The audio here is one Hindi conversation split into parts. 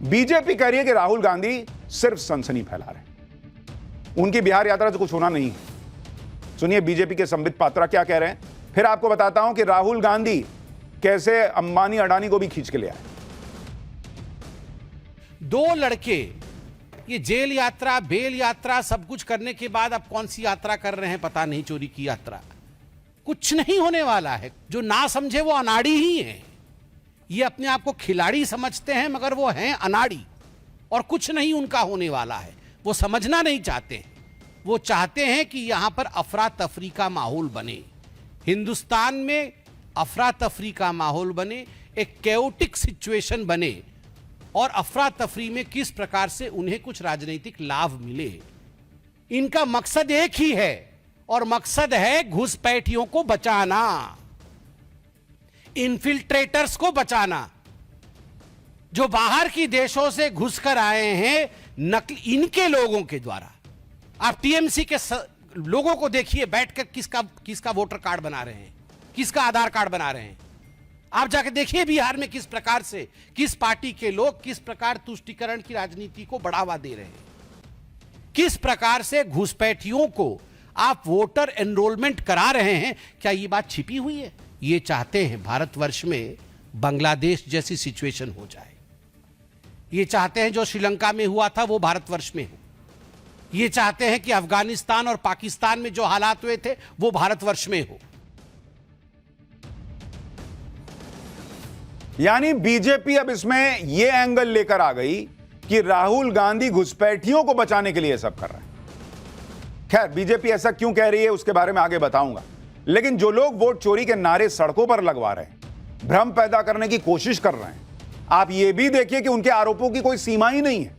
बीजेपी कह रही है कि राहुल गांधी सिर्फ सनसनी फैला रहे हैं, उनकी बिहार यात्रा से कुछ होना नहीं है। सुनिए बीजेपी के संबित पात्रा क्या कह रहे हैं, फिर आपको बताता हूं कि राहुल गांधी कैसे अंबानी अडानी को भी खींच के ले आए। दो लड़के ये जेल यात्रा, बेल यात्रा सब कुछ करने के बाद अब कौन सी यात्रा कर रहे हैं पता नहीं, चोरी की यात्रा। कुछ नहीं होने वाला है। जो ना समझे वो अनाड़ी ही है। ये अपने आप को खिलाड़ी समझते हैं मगर वो हैं अनाड़ी, और कुछ नहीं उनका होने वाला है। वो समझना नहीं चाहते। वो चाहते हैं कि यहां पर अफरा तफरी का माहौल बने, हिंदुस्तान में अफरा तफरी का माहौल बने, एक कैओटिक सिचुएशन बने, और अफरा तफरी में किस प्रकार से उन्हें कुछ राजनीतिक लाभ मिले। इनका मकसद एक ही है, और मकसद है घुसपैठियों को बचाना, इन्फिल्ट्रेटर्स को बचाना, जो बाहर की देशों से घुसकर आए हैं नकली इनके लोगों के द्वारा। आप टीएमसी के लोगों को देखिए बैठकर किसका वोटर कार्ड बना रहे हैं, किसका आधार कार्ड बना रहे हैं। आप जाकर देखिए बिहार में किस प्रकार से किस पार्टी के लोग किस प्रकार तुष्टीकरण की राजनीति को बढ़ावा दे रहे हैं, किस प्रकार से घुसपैठियों को आप वोटर एनरोलमेंट करा रहे हैं। क्या ये बात छिपी हुई है? ये चाहते हैं भारतवर्ष में बांग्लादेश जैसी सिचुएशन हो जाए। ये चाहते हैं जो श्रीलंका में हुआ था वो भारतवर्ष में हो। ये चाहते हैं कि अफगानिस्तान और पाकिस्तान में जो हालात हुए थे वो भारतवर्ष में हो। यानी बीजेपी अब इसमें यह एंगल लेकर आ गई कि राहुल गांधी घुसपैठियों को बचाने के लिए सब कर रहे हैं। खैर बीजेपी ऐसा क्यों कह रही है उसके बारे में आगे बताऊंगा, लेकिन जो लोग वोट चोरी के नारे सड़कों पर लगवा रहे हैं, भ्रम पैदा करने की कोशिश कर रहे हैं, आप यह भी देखिए कि उनके आरोपों की कोई सीमा ही नहीं है।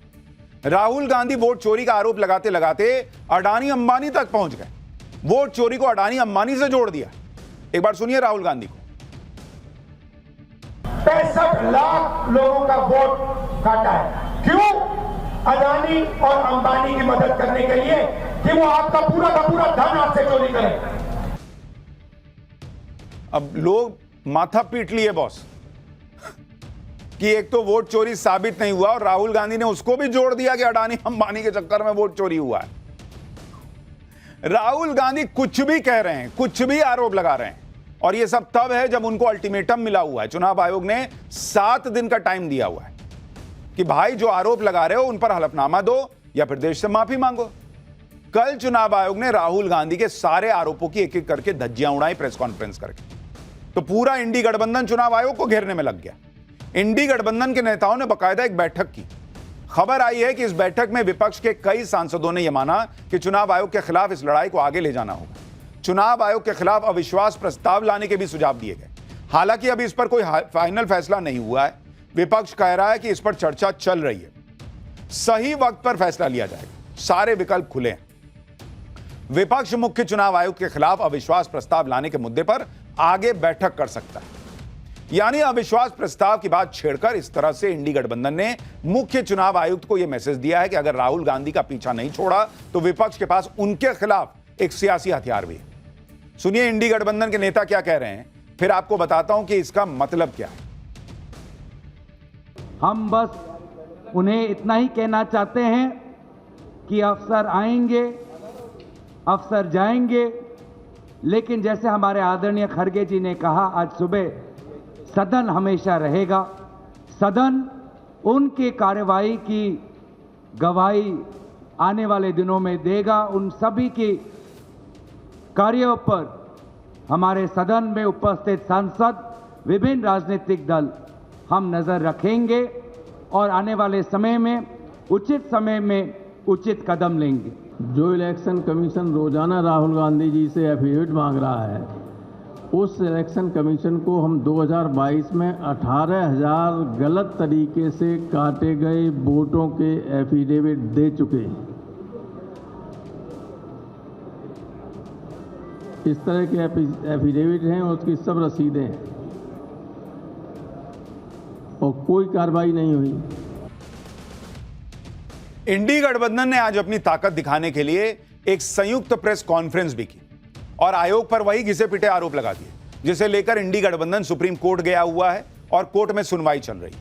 राहुल गांधी वोट चोरी का आरोप लगाते लगाते अडानी अंबानी तक पहुंच गए। वोट चोरी को अडानी अंबानी से जोड़ दिया। एक बार सुनिए राहुल गांधी को। 65 लाख लोगों का वोट काटा है। क्यों? अडानी और अंबानी की मदद करने के लिए कि वो आपका पूरा का पूरा धन आपसे चोरी करें। अब लोग माथा पीट लिए बॉस कि एक तो वोट चोरी साबित नहीं हुआ और राहुल गांधी ने उसको भी जोड़ दिया कि अडानी अंबानी के चक्कर में वोट चोरी हुआ है। राहुल गांधी कुछ भी कह रहे हैं, कुछ भी आरोप लगा रहे हैं, और यह सब तब है जब उनको अल्टीमेटम मिला हुआ है। चुनाव आयोग ने 7 दिन का टाइम दिया हुआ है कि भाई जो आरोप लगा रहे हो उन पर हलफनामा दो या फिर देश से माफी मांगो। कल चुनाव आयोग ने राहुल गांधी के सारे आरोपों की एक एक करके धज्जियां उड़ाई प्रेस कॉन्फ्रेंस करके, तो पूरा इंडी गठबंधन चुनाव आयोग को घेरने में लग गया। इंडी गठबंधन के नेताओं ने बकायदा एक बैठक की। खबर आई है कि इस बैठक में विपक्ष के कई सांसदों ने यह माना कि चुनाव आयोग के खिलाफ इस लड़ाई को आगे ले जाना होगा। चुनाव आयोग के खिलाफ अविश्वास प्रस्ताव लाने के भी सुझाव दिए गए। हालांकि अभी इस पर कोई फाइनल फैसला नहीं हुआ है। विपक्ष कह रहा है कि इस पर चर्चा चल रही है, सही वक्त पर फैसला लिया जाएगा, सारे विकल्प खुले हैं। विपक्ष मुख्य चुनाव आयुक्त के खिलाफ अविश्वास प्रस्ताव लाने के मुद्दे पर आगे बैठक कर सकता है। यानी अविश्वास प्रस्ताव की बात छेड़कर इस तरह से इंडी गठबंधन ने मुख्य चुनाव आयुक्त को यह मैसेज दिया है कि अगर राहुल गांधी का पीछा नहीं छोड़ा तो विपक्ष के पास उनके खिलाफ एक सियासी हथियार भी है। सुनिए इंडी गठबंधन के नेता क्या कह रहे हैं, फिर आपको बताता हूं कि इसका मतलब क्या है। हम बस उन्हें इतना ही कहना चाहते हैं कि अफसर आएंगे, अफसर जाएंगे, लेकिन जैसे हमारे आदरणीय खड़गे जी ने कहा आज सुबह, सदन हमेशा रहेगा। सदन उनकी कार्रवाई की गवाही आने वाले दिनों में देगा। उन सभी की कार्यों पर हमारे सदन में उपस्थित सांसद, विभिन्न राजनीतिक दल हम नजर रखेंगे और आने वाले समय में उचित कदम लेंगे। जो इलेक्शन कमीशन रोजाना राहुल गांधी जी से एफिडेविट मांग रहा है, उस इलेक्शन कमीशन को हम 2022 में 18,000 गलत तरीके से काटे गए वोटों के एफिडेविट दे चुके हैं। इस तरह के एफिडेविट हैं, उसकी सब रसीदें हैं और कोई कार्रवाई नहीं हुई। इंडी गठबंधन ने आज अपनी ताकत दिखाने के लिए एक संयुक्त प्रेस कॉन्फ्रेंस भी की और आयोग पर वही घिसे पिटे आरोप लगा दिए, जिसे लेकर इंडी गठबंधन सुप्रीम कोर्ट गया हुआ है और कोर्ट में सुनवाई चल रही।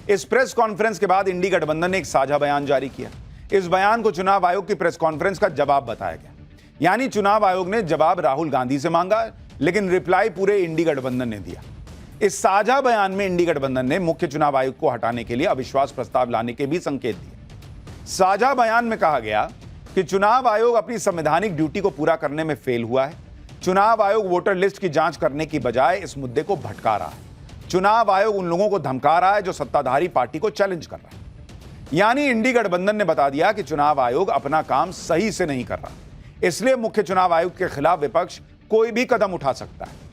इस प्रेस कॉन्फ्रेंस के बाद इंडी गठबंधन ने एक साझा बयान जारी किया। इस बयान को चुनाव आयोग की प्रेस कॉन्फ्रेंस का जवाब बताया गया। यानी चुनाव आयोग ने जवाब राहुल गांधी से मांगा, लेकिन रिप्लाई पूरे इंडी गठबंधन ने दिया। इस साझा बयान में इंडी गठबंधन ने मुख्य चुनाव आयुक्त को हटाने के लिए अविश्वास प्रस्ताव लाने के भी संकेत दिए। साझा बयान में कहा गया कि चुनाव आयोग अपनी संवैधानिक ड्यूटी को पूरा करने में फेल हुआ है। चुनाव आयोग वोटर लिस्ट की जांच करने की बजाय इस मुद्दे को भटका रहा है। चुनाव आयोग उन लोगों को धमका रहा है जो सत्ताधारी पार्टी को चैलेंज कर रहा है। यानी इंडी गठबंधन ने बता दिया कि चुनाव आयोग अपना काम सही से नहीं कर रहा, इसलिए मुख्य चुनाव आयुक्त के खिलाफ विपक्ष कोई भी कदम उठा सकता है।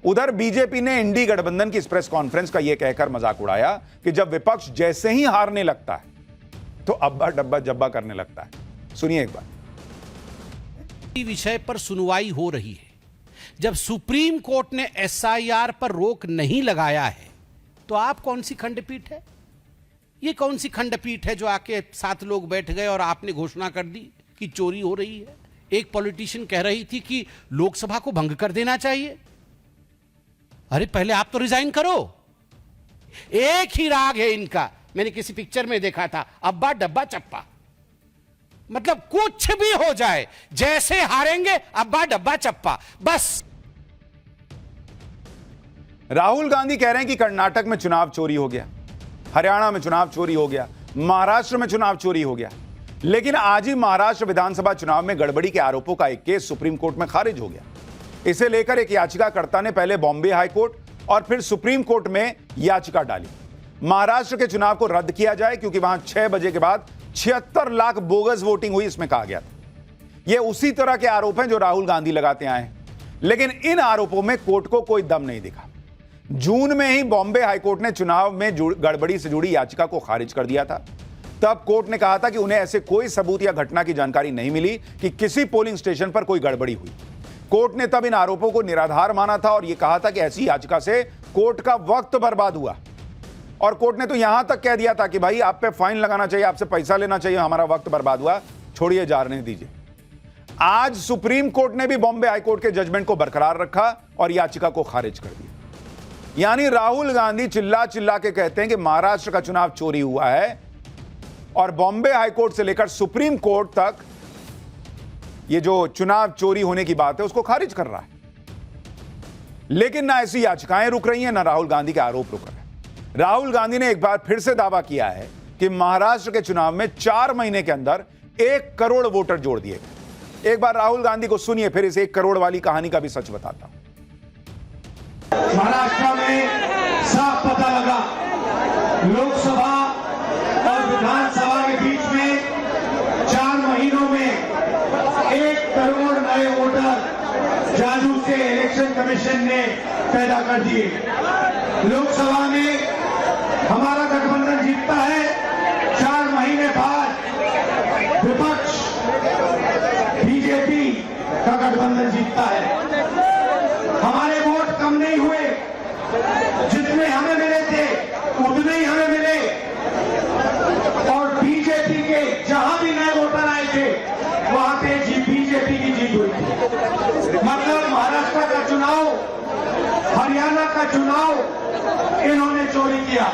उधर बीजेपी ने इंडी गठबंधन की इस प्रेस कॉन्फ्रेंस का यह कहकर मजाक उड़ाया कि जब विपक्ष जैसे ही हारने लगता है तो अब्बा डब्बा जब्बा करने लगता है। सुनिए एक बार। विषय पर सुनवाई हो रही है। जब सुप्रीम कोर्ट ने एसआईआर पर रोक नहीं लगाया है तो आप कौन सी खंडपीठ है? ये कौन सी खंडपीठ है जो आके 7 लोग बैठ गए और आपने घोषणा कर दी कि चोरी हो रही है? एक पॉलिटिशियन कह रही थी कि लोकसभा को भंग कर देना चाहिए। अरे पहले आप तो रिजाइन करो। एक ही राग है इनका, मैंने किसी पिक्चर में देखा था, अब्बा डब्बा चप्पा। मतलब कुछ भी हो जाए, जैसे हारेंगे अब्बा डब्बा चप्पा, बस। राहुल गांधी कह रहे हैं कि कर्नाटक में चुनाव चोरी हो गया, हरियाणा में चुनाव चोरी हो गया, महाराष्ट्र में चुनाव चोरी हो गया। लेकिन आज ही महाराष्ट्र विधानसभा चुनाव में गड़बड़ी के आरोपों का एक केस सुप्रीम कोर्ट में खारिज हो गया। इसे लेकर एक याचिकाकर्ता ने पहले बॉम्बे हाई कोर्ट और फिर सुप्रीम कोर्ट में याचिका डाली। महाराष्ट्र के चुनाव को रद्द किया जाए क्योंकि वहां 6 बजे के बाद 76 लाख बोगस वोटिंग हुई, इसमें कहा गया था। यह उसी तरह के आरोप हैं जो राहुल गांधी लगाते आए हैं, लेकिन इन आरोपों में कोर्ट को कोई दम नहीं दिखा। जून में ही बॉम्बे हाईकोर्ट ने चुनाव में गड़बड़ी से जुड़ी याचिका को खारिज कर दिया था। तब कोर्ट ने कहा था कि उन्हें ऐसे कोई सबूत या घटना की जानकारी नहीं मिली कि किसी पोलिंग स्टेशन पर कोई गड़बड़ी हुई। कोर्ट ने तब इन आरोपों को निराधार माना था और यह कहा था कि ऐसी याचिका से कोर्ट का वक्त बर्बाद हुआ। और कोर्ट ने तो यहां तक कह दिया था कि भाई आप पे फाइन लगाना चाहिए, आपसे पैसा लेना चाहिए, हमारा वक्त बर्बाद हुआ, छोड़िए, जाने दीजिए। आज सुप्रीम कोर्ट ने भी बॉम्बे हाईकोर्ट के जजमेंट को बरकरार रखा और याचिका को खारिज कर दिया। यानी राहुल गांधी चिल्ला चिल्ला के कहते हैं कि महाराष्ट्र का चुनाव चोरी हुआ है और बॉम्बे हाईकोर्ट से लेकर सुप्रीम कोर्ट तक ये जो चुनाव चोरी होने की बात है उसको खारिज कर रहा है। लेकिन ना ऐसी याचिकाएं रुक रही हैं, ना राहुल गांधी के आरोप रुक रहे हैं। राहुल गांधी ने एक बार फिर से दावा किया है कि महाराष्ट्र के चुनाव में 4 महीने के अंदर 1 करोड़ वोटर जोड़ दिए गए। एक बार राहुल गांधी को सुनिए, फिर इस 1 करोड़ वाली कहानी का भी सच बताता हूं। महाराष्ट्र में साफ पता लगा, लोकसभा और विधानसभा के बीच में 4 महीनों में 1 करोड़ नए वोटर जादू से इलेक्शन कमीशन ने पैदा कर दिए। लोकसभा में हमारा गठबंधन जीतता है, 4 महीने बाद विपक्ष बीजेपी का गठबंधन जीतता है। हमारे वोट कम नहीं हुए, जितने हमें मिले थे उतने ही हमें मिले, और बीजेपी के जहां भी नए वोटर आए थे वहां पे बीजेपी की जीत हुई थी। मतलब महाराष्ट्र का चुनाव, हरियाणा का चुनाव इन्होंने चोरी किया।